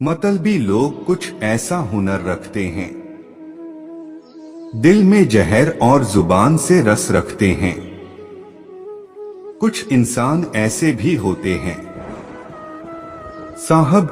मतलबी लोग कुछ ऐसा हुनर रखते हैं, दिल में जहर और जुबान से रस रखते हैं। कुछ इंसान ऐसे भी होते हैं साहब,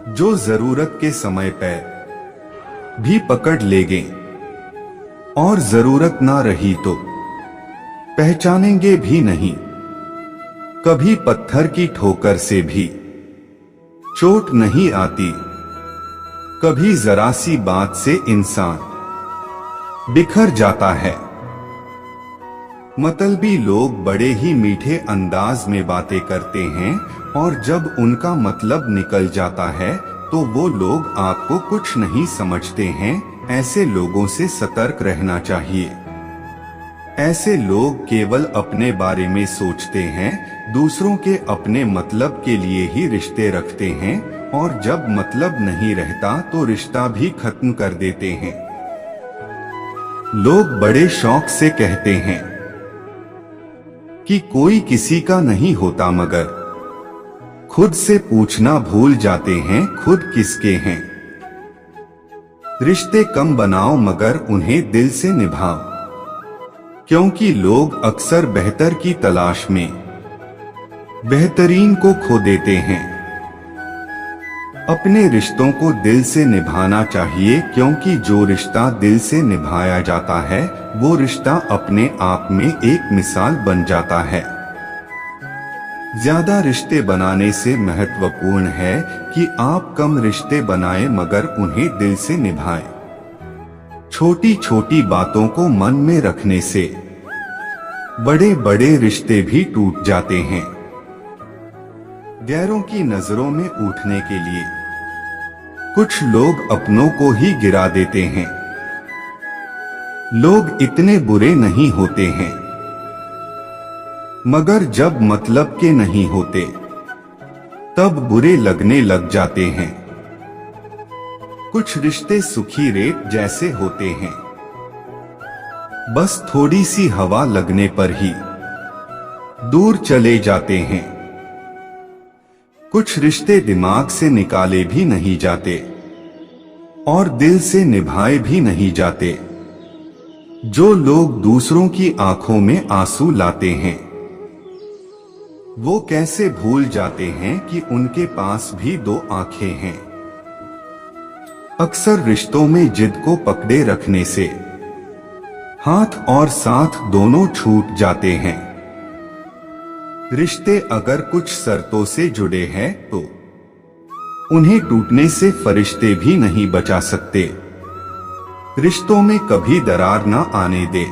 जो जरूरत के समय पर भी पकड़ लेंगे और जरूरत ना रही तो पहचानेंगे भी नहीं। कभी पत्थर की ठोकर से भी चोट नहीं आती, कभी जरा सी बात से इंसान बिखर जाता है। मतलबी लोग बड़े ही मीठे अंदाज में बातें करते हैं और जब उनका मतलब निकल जाता है तो वो लोग आपको कुछ नहीं समझते हैं। ऐसे लोगों से सतर्क रहना चाहिए। ऐसे लोग केवल अपने बारे में सोचते हैं, दूसरों के अपने मतलब के लिए ही रिश्ते रखते हैं और जब मतलब नहीं रहता तो रिश्ता भी खत्म कर देते हैं। लोग बड़े शौक से कहते हैं कि कोई किसी का नहीं होता, मगर खुद से पूछना भूल जाते हैं खुद किसके हैं। रिश्ते कम बनाओ मगर उन्हें दिल से निभाओ, क्योंकि लोग अक्सर बेहतर की तलाश में बेहतरीन को खो देते हैं। अपने रिश्तों को दिल से निभाना चाहिए, क्योंकि जो रिश्ता दिल से निभाया जाता है वो रिश्ता अपने आप में एक मिसाल बन जाता है। ज्यादा रिश्ते बनाने से महत्वपूर्ण है कि आप कम रिश्ते बनाएं मगर उन्हें दिल से निभाएं। छोटी छोटी बातों को मन में रखने से बड़े बड़े रिश्ते भी टूट जाते हैं। गैरों की नजरों में उठने के लिए कुछ लोग अपनों को ही गिरा देते हैं। लोग इतने बुरे नहीं होते हैं, मगर जब मतलब के नहीं होते तब बुरे लगने लग जाते हैं। कुछ रिश्ते सुखी रेत जैसे होते हैं, बस थोड़ी सी हवा लगने पर ही दूर चले जाते हैं। कुछ रिश्ते दिमाग से निकाले भी नहीं जाते और दिल से निभाए भी नहीं जाते। जो लोग दूसरों की आंखों में आंसू लाते हैं वो कैसे भूल जाते हैं कि उनके पास भी दो आंखें हैं। अक्सर रिश्तों में जिद को पकड़े रखने से हाथ और साथ दोनों छूट जाते हैं। रिश्ते अगर कुछ शर्तों से जुड़े हैं तो उन्हें टूटने से फरिश्ते भी नहीं बचा सकते। रिश्तों में कभी दरार ना आने दे,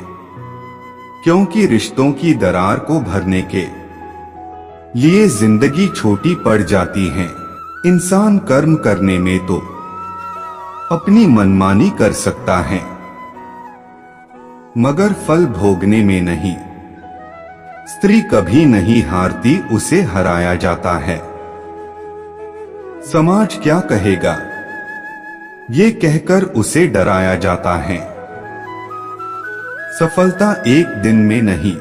क्योंकि रिश्तों की दरार को भरने के लिए जिंदगी छोटी पड़ जाती है। इंसान कर्म करने में तो अपनी मनमानी कर सकता है, मगर फल भोगने में नहीं। स्त्री कभी नहीं हारती, उसे हराया जाता है। समाज क्या कहेगा ये कहकर उसे डराया जाता है। सफलता एक दिन में नहीं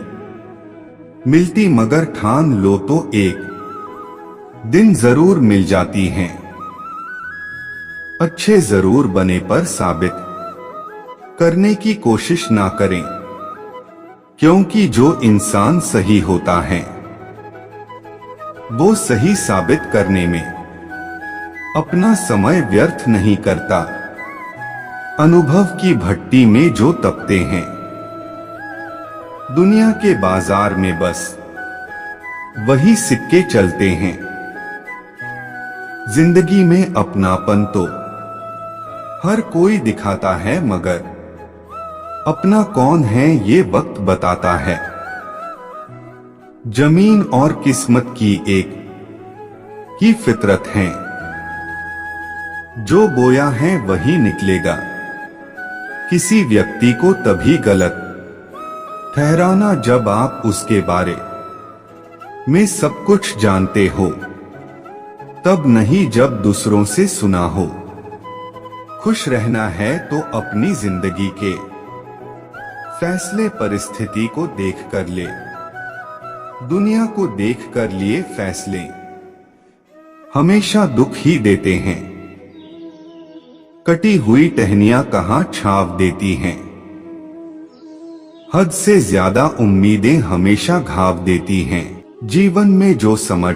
मिलती, मगर ठान लो तो एक दिन जरूर मिल जाती हैं। अच्छे जरूर बने पर साबित करने की कोशिश ना करें, क्योंकि जो इंसान सही होता है वो सही साबित करने में अपना समय व्यर्थ नहीं करता। अनुभव की भट्टी में जो तपते हैं, दुनिया के बाजार में बस वही सिक्के चलते हैं। जिंदगी में अपनापन तो हर कोई दिखाता है, मगर अपना कौन है ये वक्त बताता है। जमीन और किस्मत की एक ही फितरत है, जो बोया है वही निकलेगा। किसी व्यक्ति को तभी गलत ठहराना जब आप उसके बारे में सब कुछ जानते हो, तब नहीं जब दूसरों से सुना हो। खुश रहना है तो अपनी जिंदगी के फैसले परिस्थिति को देख कर ले, दुनिया को देख कर लिए फैसले हमेशा दुख ही देते हैं। कटी हुई टहनियां कहाँ छाव देती हैं। हद से ज्यादा उम्मीदें हमेशा घाव देती हैं। जीवन में जो समझ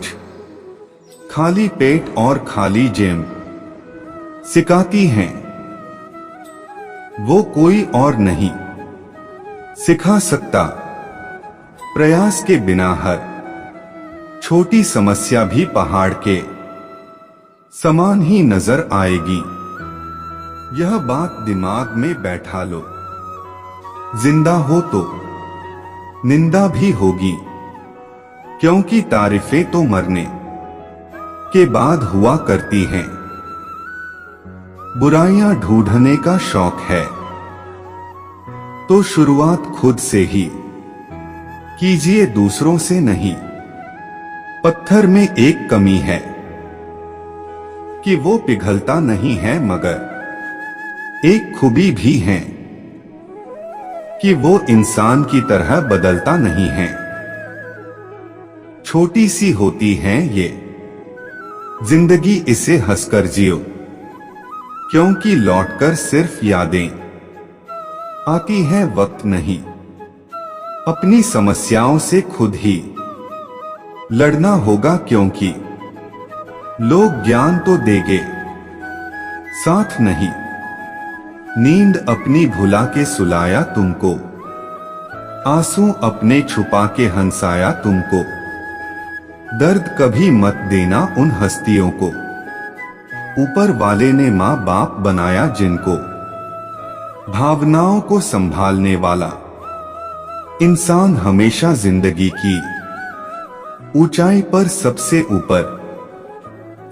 खाली पेट और खाली जेब सिखाती हैं, वो कोई और नहीं सिखा सकता। प्रयास के बिना हर छोटी समस्या भी पहाड़ के समान ही नजर आएगी। यह बात दिमाग में बैठा लो, जिंदा हो तो निंदा भी होगी, क्योंकि तारीफें तो मरने के बाद हुआ करती हैं। बुराइयां ढूंढने का शौक है तो शुरुआत खुद से ही कीजिए, दूसरों से नहीं। पत्थर में एक कमी है कि वो पिघलता नहीं है, मगर एक खूबी भी है कि वो इंसान की तरह बदलता नहीं है। छोटी सी होती है ये जिंदगी, इसे हंसकर जियो, क्योंकि लौटकर सिर्फ यादें आती हैं, वक्त नहीं। अपनी समस्याओं से खुद ही लड़ना होगा, क्योंकि लोग ज्ञान तो देंगे, साथ नहीं। नींद अपनी भुला के सुलाया तुमको, आंसू अपने छुपा के हंसाया तुमको। दर्द कभी मत देना उन हस्तियों को, ऊपर वाले ने माँ बाप बनाया जिनको। भावनाओं को संभालने वाला इंसान हमेशा जिंदगी की ऊंचाई पर सबसे ऊपर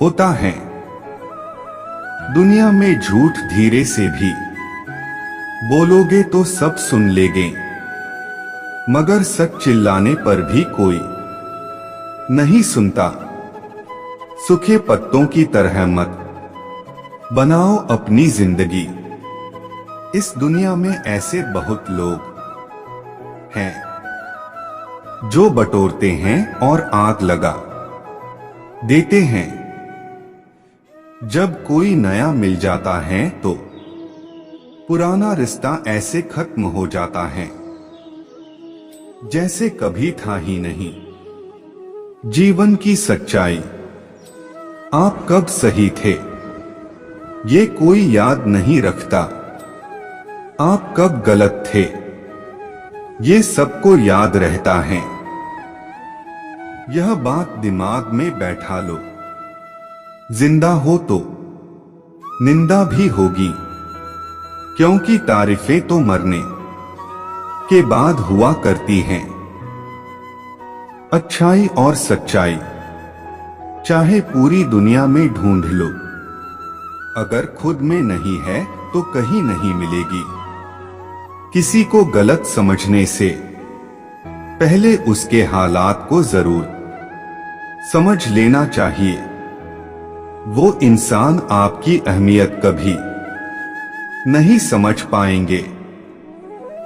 होता है। दुनिया में झूठ धीरे से भी बोलोगे तो सब सुन लेंगे, मगर सच चिल्लाने पर भी कोई नहीं सुनता। सूखे पत्तों की तरह मत बनाओ अपनी जिंदगी। इस दुनिया में ऐसे बहुत लोग हैं जो बटोरते हैं और आग लगा देते हैं। जब कोई नया मिल जाता है तो पुराना रिश्ता ऐसे खत्म हो जाता है जैसे कभी था ही नहीं। जीवन की सच्चाई, आप कब सही थे ये कोई याद नहीं रखता, आप कब गलत थे ये सबको याद रहता है। यह बात दिमाग में बैठा लो, जिंदा हो तो निंदा भी होगी, क्योंकि तारीफें तो मरने के बाद हुआ करती हैं। अच्छाई और सच्चाई चाहे पूरी दुनिया में ढूंढ लो, अगर खुद में नहीं है तो कहीं नहीं मिलेगी। किसी को गलत समझने से पहले उसके हालात को जरूर समझ लेना चाहिए। वो इंसान आपकी अहमियत कभी नहीं समझ पाएंगे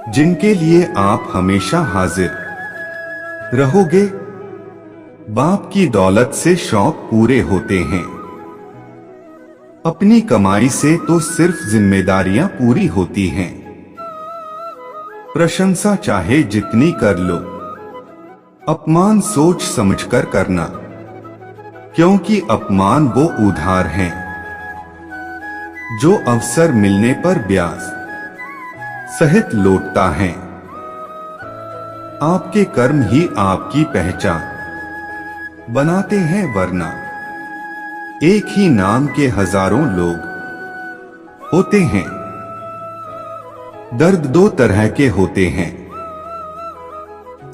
जिनके लिए आप हमेशा हाजिर रहोगे। बाप की दौलत से शौक पूरे होते हैं, अपनी कमाई से तो सिर्फ जिम्मेदारियां पूरी होती हैं। प्रशंसा चाहे जितनी कर लो, अपमान सोच समझकर करना, क्योंकि अपमान वो उधार हैं जो अवसर मिलने पर ब्याज सहित लौटता है। आपके कर्म ही आपकी पहचान बनाते हैं, वरना एक ही नाम के हजारों लोग होते हैं। दर्द दो तरह के होते हैं,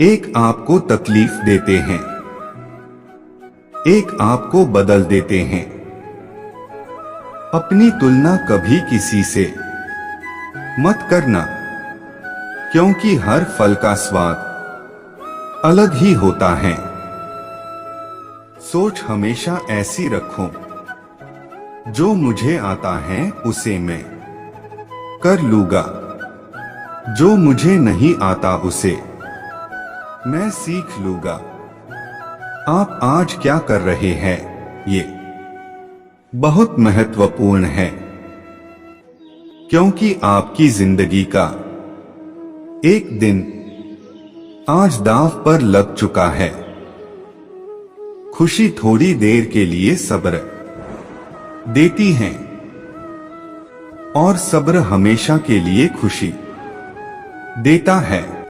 एक आपको तकलीफ देते हैं, एक आपको बदल देते हैं। अपनी तुलना कभी किसी से मत करना, क्योंकि हर फल का स्वाद अलग ही होता है। सोच हमेशा ऐसी रखो, जो मुझे आता है उसे मैं कर लूंगा, जो मुझे नहीं आता उसे मैं सीख लूंगा। आप आज क्या कर रहे हैं ये बहुत महत्वपूर्ण है, क्योंकि आपकी जिंदगी का एक दिन आज दांव पर लग चुका है। खुशी थोड़ी देर के लिए सब्र देती है और सब्र हमेशा के लिए खुशी देता है।